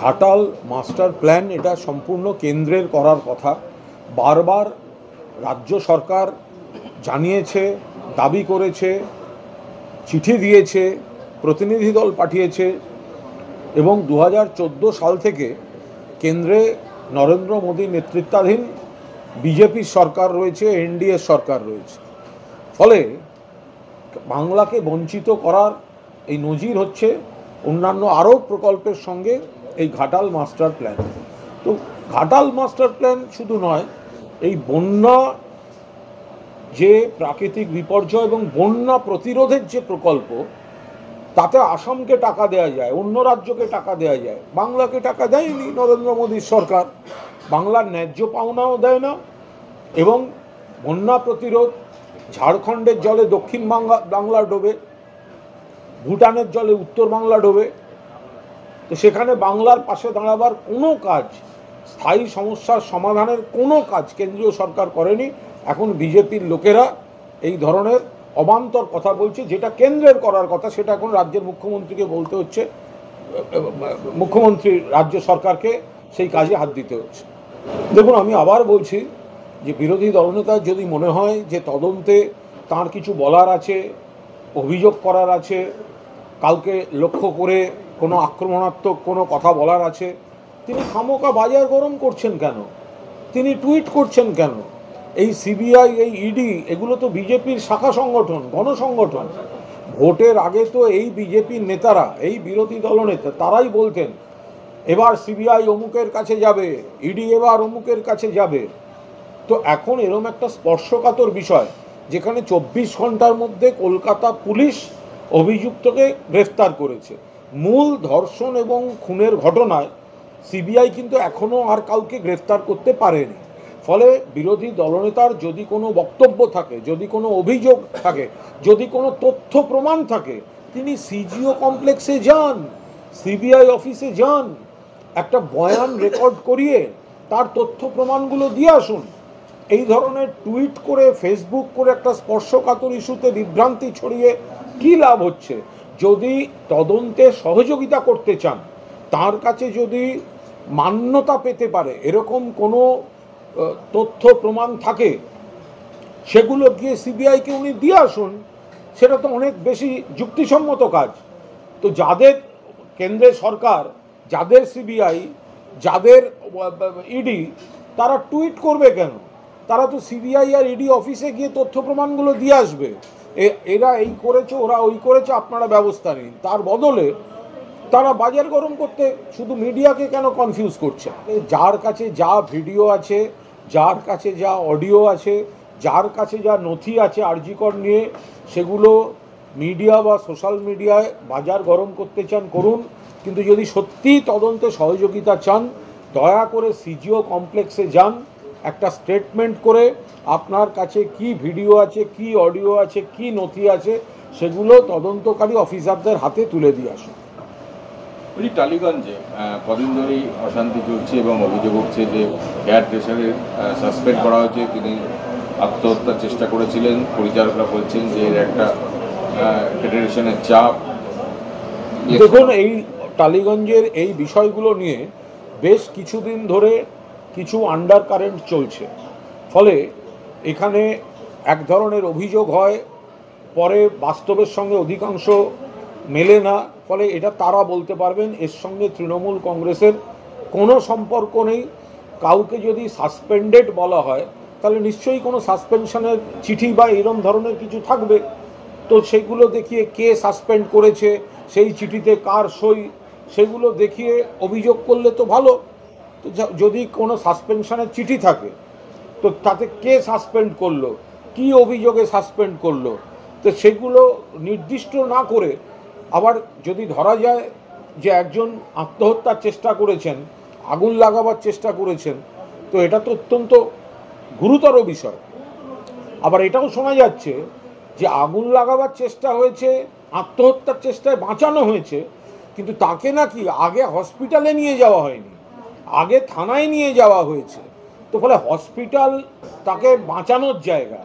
Ghatal master plan এটা সম্পূর্ণ কেন্দ্রের করার কথা। বারবার রাজ্য সরকার জানিয়েছে, দাবি করেছে, চিঠি দিয়েছে, প্রতিনিধি দল পাঠিয়েছে এবং 2014 সাল থেকে কেন্দ্রে নরেন্দ্র মোদী নেতৃত্বাধীন বিজেপির সরকার রয়েছে, এনডিএ সরকার রয়েছে। ফলে বাংলাকে বঞ্চিত করার এই নজির হচ্ছে অন্যান্য আরও প্রকল্পের সঙ্গে এই ঘাটাল মাস্টার প্ল্যান। তো ঘাটাল মাস্টার প্ল্যান শুধু নয়, এই বন্যা যে প্রাকৃতিক বিপর্যয় এবং বন্যা প্রতিরোধের যে প্রকল্প, তাতে আসামকে টাকা দেওয়া যায়, অন্য রাজ্যকে টাকা দেওয়া যায়, বাংলাকে টাকা দেয়নি নরেন্দ্র মোদীর সরকার। বাংলার ন্যায্য পাওনাও দেয় না এবং বন্যা প্রতিরোধ, ঝাড়খণ্ডের জলে দক্ষিণ বাংলা ডোবে, ভুটানের জলে উত্তর বাংলা ডোবে। তো সেখানে বাংলার পাশে দাঁড়াবার কোনো কাজ, স্থায়ী সমস্যার সমাধানের কোনো কাজ কেন্দ্রীয় সরকার করেনি। এখন বিজেপির লোকেরা এই ধরনের অবান্তর কথা বলছে, যেটা কেন্দ্রের করার কথা সেটা এখন রাজ্যের মুখ্যমন্ত্রীকে বলতে হচ্ছে, মুখ্যমন্ত্রী রাজ্য সরকারকে সেই কাজে হাত দিতে হচ্ছে। দেখুন, আমি আবার বলছি যে বিরোধী দলনেতার যদি মনে হয় যে তদন্তে তার কিছু বলার আছে, অভিযোগ করার আছে, কাউকে লক্ষ্য করে কোনো আক্রমণাত্মক কোনো কথা বলার আছে, তিনি খামোকা বাজার গরম করছেন কেন? তিনি টুইট করছেন কেন? এই সিবিআই, এই ইডি, এগুলো তো বিজেপির শাখা সংগঠন, গণসংগঠন। ভোটের আগে তো এই বিজেপির নেতারা, এই বিরোধী দলনেতা, তারাই বলতেন এবার সিবিআই অমুকের কাছে যাবে, ইডি এবার অমুকের কাছে যাবে। তো এখন এরম একটা স্পর্শকাতর বিষয়, যেখানে 24 ঘন্টার মধ্যে কলকাতা পুলিশ অভিযুক্তকে গ্রেফতার করেছে। মূল ধর্ষণ এবং খুনের ঘটনায় সিবিআই কিন্তু এখনও আর কাউকে গ্রেফতার করতে পারেনি। ফলে বিরোধী দলনেতার যদি কোনো বক্তব্য থাকে, যদি কোনো অভিযোগ থাকে, যদি কোনো তথ্য প্রমাণ থাকে, তিনি সিজিও কমপ্লেক্সে যান, সিবিআই অফিসে যান, একটা বয়ান রেকর্ড করিয়ে তার তথ্য প্রমাণগুলো দিয়ে আসুন। এই ধরনের টুইট করে, ফেসবুক করে একটা স্পর্শকাতর ইস্যুতে বিভ্রান্তি ছড়িয়ে কী লাভ হচ্ছে? যদি তদন্তে সহযোগিতা করতে চান, তার কাছে যদি মান্যতা পেতে পারে এরকম কোনো তথ্য প্রমাণ থাকে, সেগুলো গিয়ে সিবিআইকে উনি দিয়ে আসুন। সেটা তো অনেক বেশি যুক্তিসম্মত কাজ। তো যাদের কেন্দ্রের সরকার, যাদের সিবিআই, যাদের ইডি, তারা টুইট করবে কেন? তারা তো সিবিআই আর ইডি অফিসে গিয়ে তথ্য প্রমাণগুলো দিয়ে আসবে, এরা এই করেছে, ওরা ওই করেছে, আপনারা ব্যবস্থা নিন। তার বদলে তারা বাজার গরম করতে শুধু মিডিয়াকে কেন কনফিউজ করছে? যার কাছে যা ভিডিও আছে, যার কাছে যা অডিও আছে, যার কাছে যা নথি আছে আরজি কর নিয়ে, সেগুলো মিডিয়া বা সোশ্যাল মিডিয়ায় বাজার গরম করতে চান করুন, কিন্তু যদি সত্যিই তদন্তে সহযোগিতা চান, দয়া করে সিজিও কমপ্লেক্সে যান, একটা স্টেটমেন্ট করে আপনার কাছে কি ভিডিও আছে, কি অডিও আছে, কি নথি আছে, সেগুলো তদন্তকারী অফিসারদের হাতে তুলে দিয়ে আসুন। টালিগঞ্জে কদিন ধরেই অশান্তি চলছে এবং অভিযোগ হচ্ছে যে হেয়ার ড্রেসারের সাসপেন্ড করা হয়েছে, তিনি আত্মহত্যার চেষ্টা করেছিলেন। পরিচালকরা বলছেন যে এর একটা ফেডারেশনের চাপ। দেখুন, এই টালিগঞ্জের এই বিষয়গুলো নিয়ে বেশ কিছুদিন ধরে কিছু আন্ডার কারেন্ট চলছে। ফলে এখানে এক ধরনের অভিযোগ হয়, পরে বাস্তবের সঙ্গে অধিকাংশ মেলে না। ফলে এটা তারা বলতে পারবেন, এর সঙ্গে তৃণমূল কংগ্রেসের কোনো সম্পর্ক নেই। কাউকে যদি সাসপেন্ডেড বলা হয়, তাহলে নিশ্চয়ই কোনো সাসপেনশনের চিঠি বা এরম ধরনের কিছু থাকবে। তো সেগুলো দেখিয়ে কে সাসপেন্ড করেছে, সেই চিঠিতে কার সই, সেগুলো দেখিয়ে অভিযোগ করলে তো ভালো। তো যদি কোনো সাসপেনশনের চিঠি থাকে, তো তাতে কে সাসপেন্ড করলো, কি অভিযোগে সাসপেন্ড করলো, তো সেগুলো নির্দিষ্ট না করে আবার যদি ধরা যায় যে একজন আত্মহত্যার চেষ্টা করেছেন, আগুন লাগাবার চেষ্টা করেছেন, তো এটা তো অত্যন্ত গুরুতর বিষয়। আবার এটাও শোনা যাচ্ছে যে আগুন লাগাবার চেষ্টা হয়েছে, আত্মহত্যার চেষ্টায় বাঁচানো হয়েছে, কিন্তু তাকে নাকি আগে হসপিটালে নিয়ে যাওয়া হয়নি, আগে থানায় নিয়ে যাওয়া হয়েছে। তো ফলে হসপিটাল তাকে বাঁচানোর জায়গা,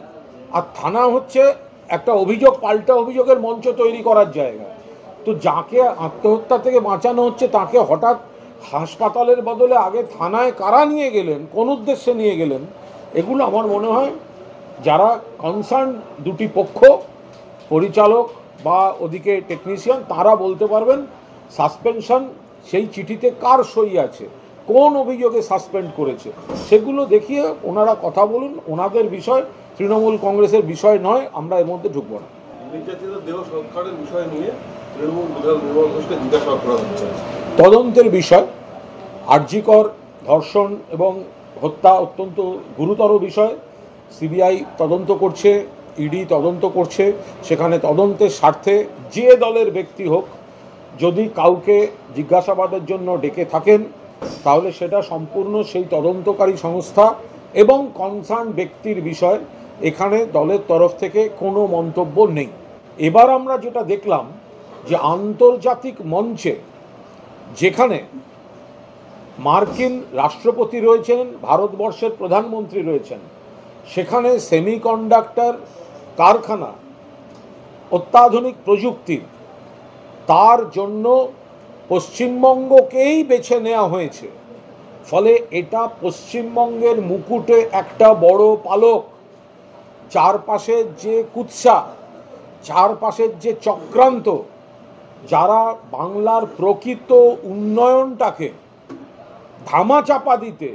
আর থানা হচ্ছে একটা অভিযোগ, পাল্টা অভিযোগের মঞ্চ তৈরি করার জায়গা। তো যাকে আত্মহত্যা থেকে বাঁচানো হচ্ছে, তাকে হঠাৎ হাসপাতালের বদলে আগে থানায় কারা নিয়ে গেলেন, কোন উদ্দেশ্যে নিয়ে গেলেন, এগুলো আমার মনে হয় যারা কনসার্ন দুটি পক্ষ, পরিচালক বা ওদিকে টেকনিশিয়ান, তারা বলতে পারবেন সাসপেনশন সেই চিঠিতে কার সই আছে, কোন অভিযোগে সাসপেন্ড করেছে, সেগুলো দেখিয়ে ওনারা কথা বলুন। ওনাদের বিষয়, তৃণমূল কংগ্রেসের বিষয় নয়, আমরা এর মধ্যে ঢুকবো না। নির্যাতিত দেহ সংস্কারের বিষয় নিয়ে তৃণমূল বিধায়ক নির্মল ঘোষকে জিজ্ঞাসাবাদ করা হচ্ছে। তদন্তের বিষয়, আরজিকর ধর্ষণ এবং হত্যা অত্যন্ত গুরুতর বিষয়। সিবিআই তদন্ত করছে, ইডি তদন্ত করছে। সেখানে তদন্তের স্বার্থে যে দলের ব্যক্তি হোক, যদি কাউকে জিজ্ঞাসাবাদের জন্য ডেকে থাকেন, তাহলে সেটা সম্পূর্ণ সেই তদন্তকারী সংস্থা এবং কনসার্ন ব্যক্তির বিষয়। এখানে দলের তরফ থেকে কোনো মন্তব্য নেই। এবার আমরা যেটা দেখলাম যে আন্তর্জাতিক মঞ্চে, যেখানে মার্কিন রাষ্ট্রপতি রয়েছেন, ভারতবর্ষের প্রধানমন্ত্রী রয়েছেন, সেখানে সেমিকন্ডাক্টর কারখানা অত্যাধুনিক প্রযুক্তির, তার জন্য পশ্চিমবঙ্গকেই বেছে নেওয়া হয়েছে। ফলে এটা পশ্চিমবঙ্গের মুকুটে একটা বড় পালক। চারপাশের যে কুৎসা, চারপাশের যে চক্রান্ত, যারা বাংলার প্রকৃত উন্নয়নটাকে ধামাচাপা দিতে,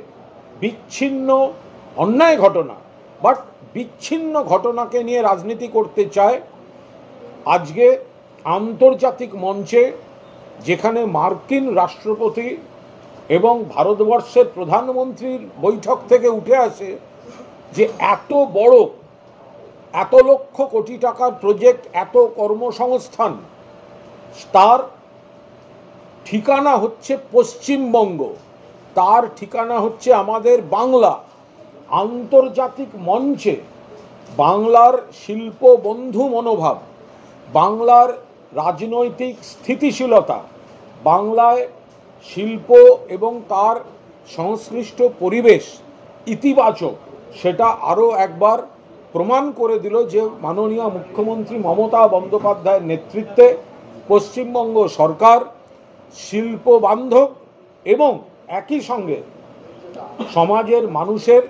বিচ্ছিন্ন অন্যায় ঘটনা বাট বিচ্ছিন্ন ঘটনাকে নিয়ে রাজনীতি করতে চায়, আজকে আন্তর্জাতিক মঞ্চে, যেখানে মার্কিন রাষ্ট্রপতি এবং ভারতবর্ষের প্রধানমন্ত্রীর বৈঠক থেকে উঠে আসে যে এত বড়, এত লক্ষ কোটি টাকার প্রজেক্ট, এত কর্মসংস্থান, তার ঠিকানা হচ্ছে পশ্চিমবঙ্গ, তার ঠিকানা হচ্ছে আমাদের বাংলা। আন্তর্জাতিক মঞ্চে বাংলার শিল্প বন্ধু মনোভাব, বাংলার রাজনৈতিক স্থিতিশীলতা, বাংলায় শিল্প এবং তার সংশ্লিষ্ট পরিবেশ ইতিবাচক, সেটা আরও একবার প্রমাণ করে দিল যে মাননীয় মুখ্যমন্ত্রী মমতা বন্দ্যোপাধ্যায়ের নেতৃত্বে পশ্চিমবঙ্গ সরকার শিল্প বান্ধব এবং একই সঙ্গে সমাজের মানুষের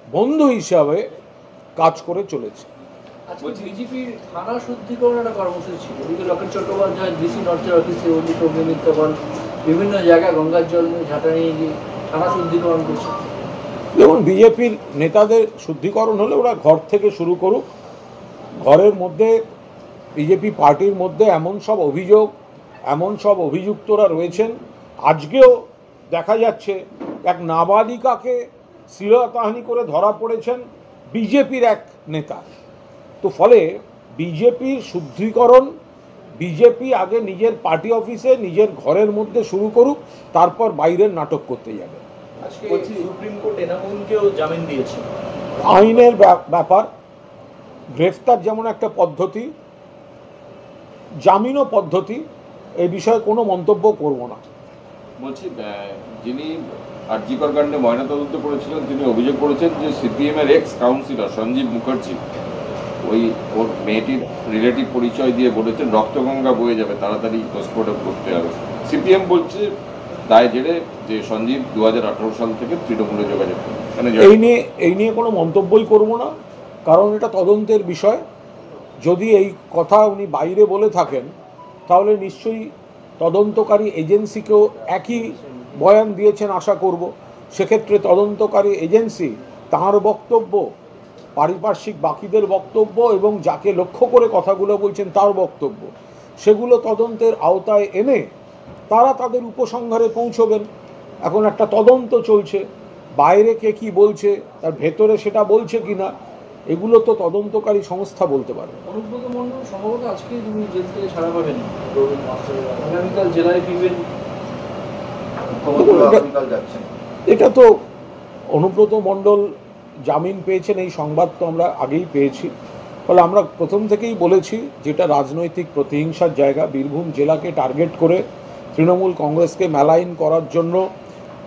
বন্ধু হিসাবে কাজ করে চলেছে। বিজেপির থানা শুদ্ধিকরণ একটা কর্মসূচি ছিল, এদিকে লকেট চট্টোপাধ্যায় ডিসি নর্থের অফিসে অভিজিৎ অগ্নিমিত্রগণ বিভিন্ন জায়গায় গঙ্গার জল নিয়ে ঝাঁটা নিয়ে গিয়ে থানা শুদ্ধিকরণ করছে। দেখুন, বিজেপির নেতাদের শুদ্ধিকরণ হলে ওরা ঘর থেকে শুরু করুক। ঘরের মধ্যে বিজেপি পার্টির মধ্যে এমন সব অভিযোগ, এমন সব অভিযুক্তরা রয়েছেন। আজকেও দেখা যাচ্ছে এক নাবালিকাকে শ্লীলতাহানি করে ধরা পড়েছেন বিজেপির এক নেতা। তো ফলে বিজেপির শুদ্ধিকরণ বিজেপি আগে নিজের পার্টি অফিসে, নিজের ঘরের মধ্যে শুরু করুক, তারপর বাইরের নাটক করতে যাবে। আজকে সুপ্রিম কোর্ট এনামুলকেও জামিন দিয়েছে। আইনের ব্যাপার, গ্রেফতার যেমন একটা পদ্ধতি, জামিনও পদ্ধতি, এই বিষয়ে কোনো মন্তব্য করব না। বলছি, যিনি আরজিকর কাণ্ডে ময়নাতদন্ত করেছিলেন, তিনি অভিযোগ করেছেন যে সিপিএম এর এক্স কাউন্সিলর সঞ্জীব মুখার্জি ওর মেয়েটির রিলেটিভ পরিচয় দিয়ে বলেছেন রক্তগঙ্গা বয়ে যাবে, তাড়াতাড়ি পোস্টমর্টম করতে হবে। সিপিএম বলছে দায় জেরে যে সঞ্জীব 2018 সাল থেকে তৃণমূলে যোগাযোগ করে। এই নিয়ে কোনো মন্তব্যই করব না, কারণ এটা তদন্তের বিষয়। যদি এই কথা উনি বাইরে বলে থাকেন, তাহলে নিশ্চয়ই তদন্তকারী এজেন্সিকেও একই বয়ান দিয়েছেন আশা করব। সেক্ষেত্রে তদন্তকারী এজেন্সি তাঁর বক্তব্য, পারিপার্শ্বিক বাকিদের বক্তব্য এবং যাকে লক্ষ্য করে কথাগুলো বলছেন তার বক্তব্য, সেগুলো তদন্তের আওতায় এনে তারা তাদের উপসংহারে পৌঁছবেন। এখন একটা তদন্ত চলছে, বাইরে কে কি বলছে, তার ভেতরে সেটা বলছে কিনা, এগুলো তো তদন্তকারী সংস্থা বলতে পারে। অনুব্রত মণ্ডল সম্ভবত আজকে তিনি জেল থেকে ছাড়া পাবেন, আগামীকাল জেলায় ফিরবেন। এটা তো অনুব্রত মণ্ডল জামিন পেয়েছেন, এই সংবাদ তো আমরা আগেই পেয়েছি। ফলে আমরা প্রথম থেকেই বলেছি যেটা রাজনৈতিক প্রতিহিংসার জায়গা। বীরভূম জেলাকে টার্গেট করে তৃণমূল কংগ্রেসকে মেলাইন করার জন্য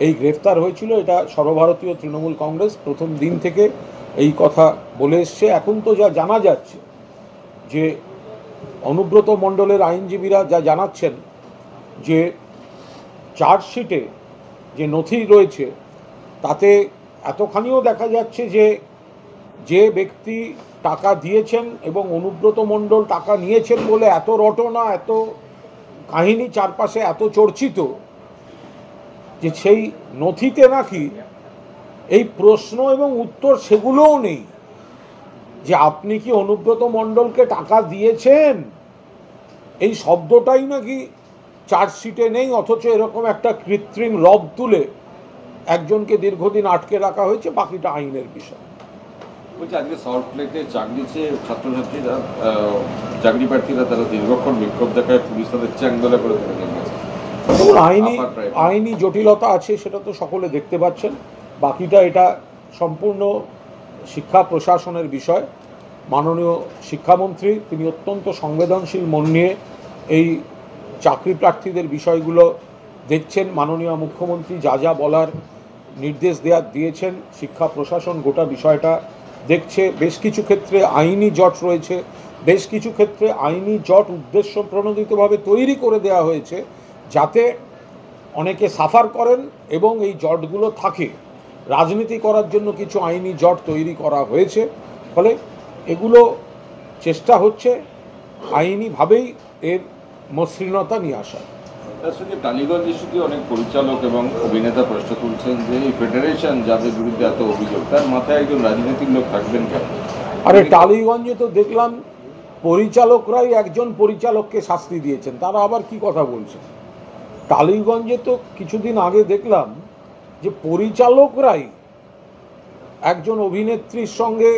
এই গ্রেফতার হয়েছিল। এটা সর্বভারতীয় তৃণমূল কংগ্রেস প্রথম দিন থেকে এই কথা বলে এসছে। এখন তো যা জানা যাচ্ছে যে অনুব্রত মণ্ডলের আইনজীবীরা যা জানাচ্ছেন যে চার্জশিটে যে নথি রয়েছে তাতে এতখানিও দেখা যাচ্ছে যে ব্যক্তি টাকা দিয়েছেন এবং অনুব্রত মণ্ডল টাকা নিয়েছেন বলে এত রটনা, এত কাহিনী চারপাশে এত চর্চিত, যে সেই নথিতে নাকি এই প্রশ্ন এবং উত্তর সেগুলোও নেই যে আপনি কি অনুব্রত মণ্ডলকে টাকা দিয়েছেন, এই শব্দটাই নাকি চার্জশিটে নেই। অথচ এরকম একটা কৃত্রিম রব তুলে একজনকে দীর্ঘদিন আটকে রাখা হয়েছে, বাকিটা আইনের বিষয়। বলছি আজকে সল্ট লেকে চাকরিতে ছাত্রছাত্রীরা চাকরি প্রার্থীরা তারা দীর্ঘক্ষণ বিক্ষোভ দেখায়, পুলিশ তাদের চ্যাংদোলা করে তুলে নিয়ে গেছে। দেখুন, আইনি জটিলতা আছে, সেটা তো সকলে দেখতে পাচ্ছেন। বাকিটা এটা সম্পূর্ণ শিক্ষা প্রশাসনের বিষয়। মাননীয় শিক্ষামন্ত্রী তিনি অত্যন্ত সংবেদনশীল মন নিয়ে এই চাকরি প্রার্থীদের বিষয়গুলো দেখছেন। মাননীয় মুখ্যমন্ত্রী যা যা বলার নির্দেশ দিয়েছেন, শিক্ষা প্রশাসন গোটা বিষয়টা দেখছে। বেশ কিছু ক্ষেত্রে আইনি জট রয়েছে, বেশ কিছু ক্ষেত্রে আইনি জট উদ্দেশ্য প্রণোদিতভাবে তৈরি করে দেওয়া হয়েছে যাতে অনেকে সাফার করেন এবং এই জটগুলো থাকে। রাজনীতি করার জন্য কিছু আইনি জট তৈরি করা হয়েছে, ফলে এগুলো চেষ্টা হচ্ছে আইনিভাবেই এর মসৃণতা নিয়ে আসা। তার সঙ্গে টালিগঞ্জ ইস্যুতে অনেক পরিচালক এবং অভিনেতা প্রশ্ন তুলছেন যে এই ফেডারেশন যাদের বিরুদ্ধে এত অভিযোগ, তার মাথায় একজন রাজনৈতিক লোক থাকবেন কেন? আরে টালিগঞ্জে তো দেখলাম পরিচালকরাই একজন পরিচালককে শাস্তি দিয়েছেন, তারা আবার কি কথা বলছেন। টালিগঞ্জে তো কিছুদিন আগে দেখলাম যে পরিচালকরাই একজন অভিনেত্রীর সঙ্গে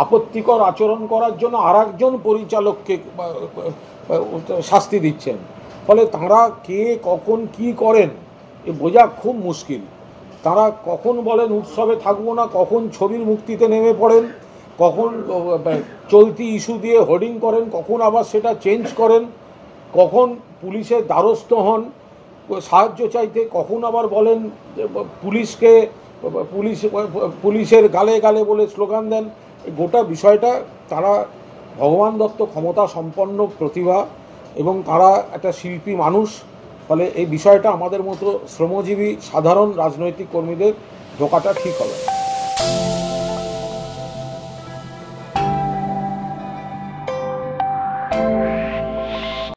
আপত্তিকর আচরণ করার জন্য আর একজন পরিচালককে শাস্তি দিচ্ছেন। ফলে তাঁরা কে কখন কি করেন এ বোঝা খুব মুশকিল। তাঁরা কখন বলেন উৎসবে থাকবো না, কখন ছবির মুক্তিতে নেমে পড়েন, কখন চলতি ইস্যু দিয়ে হোর্ডিং করেন, কখন আবার সেটা চেঞ্জ করেন, কখন পুলিশের দ্বারস্থ হন সাহায্য চাইতে, কখন আবার বলেন পুলিশের গালে গালে বলে স্লোগান দেন। গোটা বিষয়টা, তারা ভগবান দত্ত ক্ষমতা সম্পন্ন প্রতিভা এবং তারা একটা শিল্পী মানুষ, ফলে এই বিষয়টা আমাদের মতো শ্রমজীবী সাধারণ রাজনৈতিক কর্মীদের ঢোকাটা ঠিক হবে।